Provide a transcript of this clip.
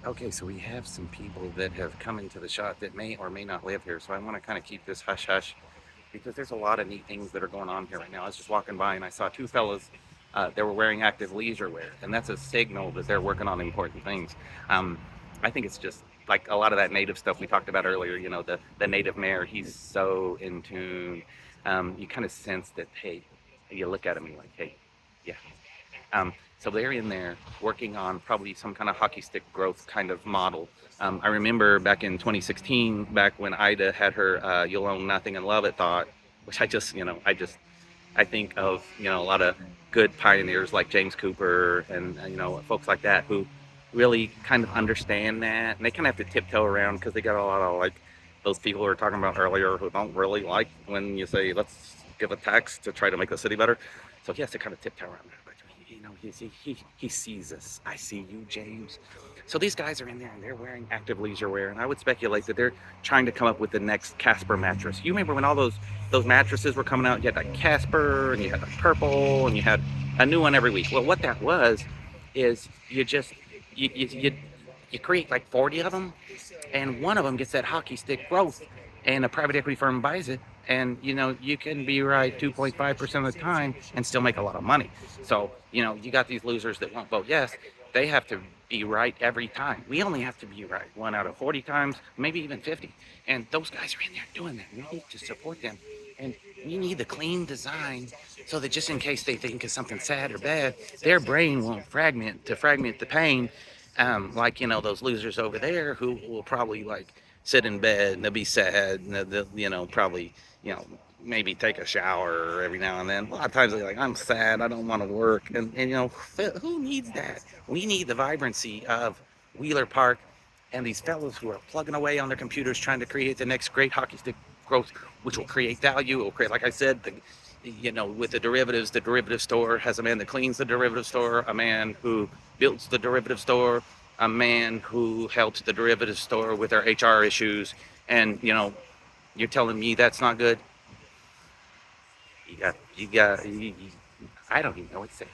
Okay, so we have some people that have come into the shop that may or may not live here. So I want to kind of keep this hush hush because there's a lot of neat things that are going on here right now. I was just walking by and I saw two fellas that were wearing active leisure wear, and that's a signal that they're working on important things. Um, I think it's just like a lot of that native stuff we talked about earlier. You know, the native mayor, he's so in tune. You kind of sense that, hey, you look at him, you're like, hey, yeah. So they're in there working on probably some kind of hockey stick growth kind of model. I remember back in 2016, back when Ida had her "You'll Own Nothing and Love It" thought, which I think of a lot of good pioneers like James Cooper and folks like that who really kind of understand that, and they kind of have to tiptoe around because they got a lot of like those people we were talking about earlier who don't really like when you say let's give a tax to try to make the city better. So he has to kind of tiptoe around that. But he sees us. I see you, James. So these guys are in there and they're wearing active leisure wear, and I would speculate that they're trying to come up with the next Casper mattress. You remember when all those mattresses were coming out? You had like Casper and you had like purple and you had a new one every week. Well, what that was is you create like 40 of them, and one of them gets that hockey stick growth, and a private equity firm buys it, and you can be right 2.5% of the time and still make a lot of money. So you got these losers that won't vote yes. They have to be right every time. We only have to be right one out of 40 times, maybe even 50. And those guys are in there doing that. We need to support them, and we need the clean design so that just in case they think of something sad or bad, their brain won't fragment the pain, like those losers over there who will probably like sit in bed and they'll be sad and they'll probably maybe take a shower every now and then. A lot of times they're like, I'm sad, I don't want to work, and who needs that? We need the vibrancy of Wheeler Park and these fellows who are plugging away on their computers trying to create the next great hockey stick growth, which will create value. It will create, like I said, with the derivative store has a man that cleans the derivative store, a man who builds the derivative store, a man who helps the derivative store with their HR issues, and you're telling me that's not good? You got, I don't even know what to say.